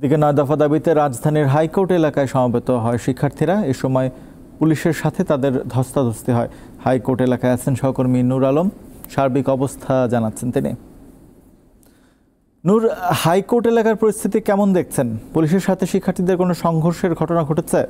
দিকে ৯ দফা দাবিতে রাজধানীর হাইকোর্ট এলাকায় সমবেত হয় শিক্ষার্থীরা। এ সময় পুলিশের সাথে তাদের ধস্তাধস্তি হয়। হাইকোর্ট এলাকায় আছেন সহকর্মী নূর আলম, সার্বিক অবস্থা জানাচ্ছেন তিনি। নূর, হাইকোর্ট এলাকার পরিস্থিতি কেমন দেখছেন? পুলিশের সাথে শিক্ষার্থীদের কোনো সংঘর্ষের ঘটনা ঘটেছে?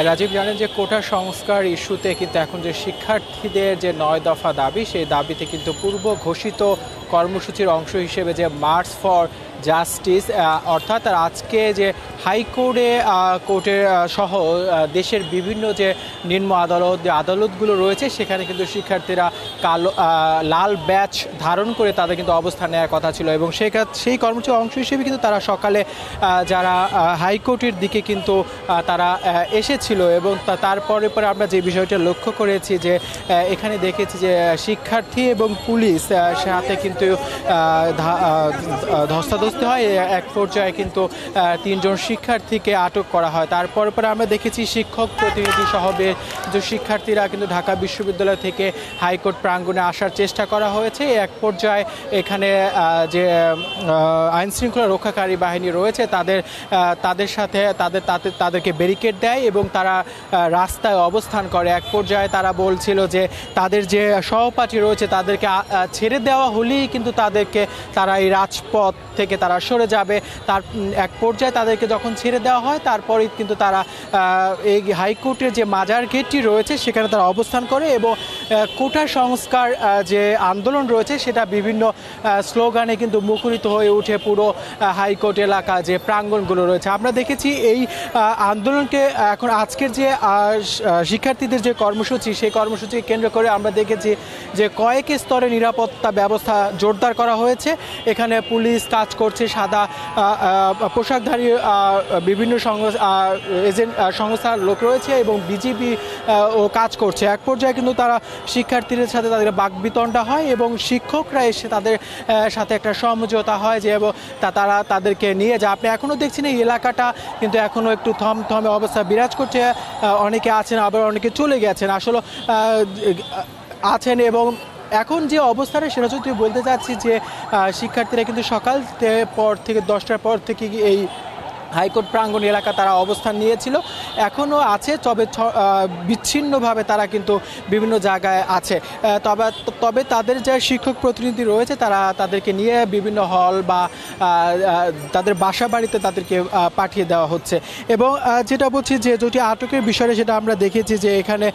রাজীব, জানেন যে কোটা সংস্কার ইস্যুতে কিন্তু এখন যে শিক্ষার্থীদের যে ৯ দফা দাবি, সেই দাবিতে কিন্তু পূর্ব ঘোষিত কর্মসূচির অংশ হিসেবে যে মার্চ ফর জাস্টিস, অর্থাৎ আজকে যে হাইকোর্টে কোর্টের সহ দেশের বিভিন্ন যে নিম্ন আদালত যে আদালতগুলো রয়েছে, সেখানে কিন্তু শিক্ষার্থীরা কালো লাল ব্যাচ ধারণ করে তাদের কিন্তু অবস্থান নেওয়ার কথা ছিল। এবং সেই কর্মসূচির অংশ হিসেবে কিন্তু তারা সকালে যারা হাইকোর্টের দিকে কিন্তু তারা এসেছিল। এবং তারপরে পরে আমরা যে বিষয়টা লক্ষ্য করেছি যে এখানে দেখেছি যে শিক্ষার্থী এবং পুলিশ সাথে কিন্তু ধস্তাধস্তি হয়। এক পর্যায়ে কিন্তু ৩ জন শিক্ষার্থীকে আটক করা হয়। তারপরে পরে আমরা দেখেছি শিক্ষক প্রতিনিধি সহ যে শিক্ষার্থীরা কিন্তু ঢাকা বিশ্ববিদ্যালয় থেকে হাইকোর্ট প্রাঙ্গণে আসার চেষ্টা করা হয়েছে। এক পর্যায়ে এখানে যে আইন শৃঙ্খলা রক্ষাকারী বাহিনী রয়েছে তাদের সাথে তাদেরকে ব্যারিকেড দেয় এবং তারা রাস্তায় অবস্থান করে। এক পর্যায়ে তারা বলছিল যে তাদের যে সহপাঠী রয়েছে তাদেরকে ছেড়ে দেওয়া হলেই কিন্তু তারা এই রাজপথ থেকে তারা সরে যাবে। তার এক পর্যায়ে তাদেরকে যখন ছেড়ে দেওয়া হয়, তারপরে কিন্তু তারা এই হাইকোর্টের যে মাজার গেটটি রয়েছে সেখানে তারা অবস্থান করে এবং কোটা সংস্কার যে আন্দোলন রয়েছে সেটা বিভিন্ন স্লোগানে কিন্তু মুখরিত হয়ে উঠে পুরো হাইকোর্ট এলাকা যে প্রাঙ্গণগুলো রয়েছে। আমরা দেখেছি এই আন্দোলনকে এখন আজকের যে শিক্ষার্থীদের যে কর্মসূচি, সেই কর্মসূচি কেন্দ্র করে আমরা দেখেছি যে কয়েক স্তরে নিরাপত্তা ব্যবস্থা জোরদার করা হয়েছে। এখানে পুলিশ কাজ করছে, সাদা পোশাকধারী বিভিন্ন সংস্থার লোক রয়েছে এবং বিজিবি ও কাজ করছে। এক পর্যায়ে কিন্তু তারা শিক্ষার্থীদের সাথে তাদের বাকবিতণ্ডা হয় এবং শিক্ষকরা এসে তাদের সাথে একটা সমঝোতা হয় যে তারা তাদেরকে নিয়ে যায়। আপনি এখনও দেখছেন এই এলাকাটা কিন্তু এখনও একটু থমথমে অবস্থা বিরাজ করছে। অনেকে আছেন, আবার অনেকে চলে গেছেন আসলে আছেন। এবং এখন যে অবস্থাটা সেটা যদি বলতে চাচ্ছি যে শিক্ষার্থীরা কিন্তু সকাল পর থেকে 10টার পর থেকে এই হাইকোর্ট প্রাঙ্গণ এলাকা তারা অবস্থান নিয়েছিল, এখনও আছে, তবে বিচ্ছিন্নভাবে তারা কিন্তু বিভিন্ন জায়গায় আছে। তবে তাদের যে শিক্ষক প্রতিনিধি রয়েছে তাদেরকে নিয়ে বিভিন্ন হল বা তাদের বাসা বাড়িতে তাদেরকে পাঠিয়ে দেওয়া হচ্ছে। এবং যেটা বলছি যে যেটি আটকের বিষয়ে সেটা আমরা দেখেছি যে এখানে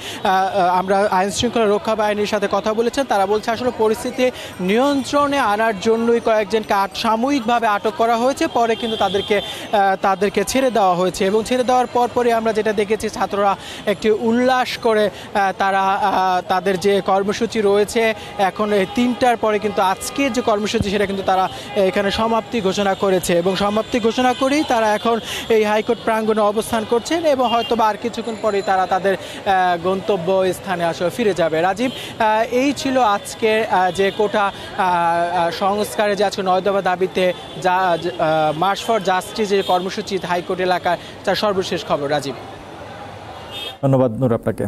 আমরা আইন শৃঙ্খলা রক্ষা বাহিনীর সাথে কথা বলেছেন। তারা বলছে আসলে পরিস্থিতি নিয়ন্ত্রণে আনার জন্যই কয়েকজনকে সাময়িকভাবে আটক করা হয়েছে, পরে কিন্তু তাদেরকে ছেড়ে দেওয়া হয়েছে। এবং ছেড়ে দেওয়ার পরপরই আমরা যেটা দেখেছি ছাত্ররা একটি উল্লাস করে তারা তাদের যে কর্মসূচি রয়েছে এখন 3টার পরে কিন্তু আজকের যে কর্মসূচি সেটা কিন্তু তারা এখানে সমাপ্তি ঘোষণা করেছে। এবং সমাপ্তি ঘোষণা করেই তারা এখন এই হাইকোর্ট প্রাঙ্গণে অবস্থান করছেন এবং হয়তো বা আর কিছুক্ষণ পরেই তারা তাদের গন্তব্য স্থানে আসলে ফিরে যাবে। রাজীব, এই ছিল আজকে যে কোটা সংস্কারে যে আজকে ৯ দফা দাবিতে যা মার্চ ফর জাস্টিস যে কর্মসূচি হাইকোর্ট এলাকায় তার সর্বশেষ খবর। রাজীব, ধন্যবাদ নূর আপনাকে।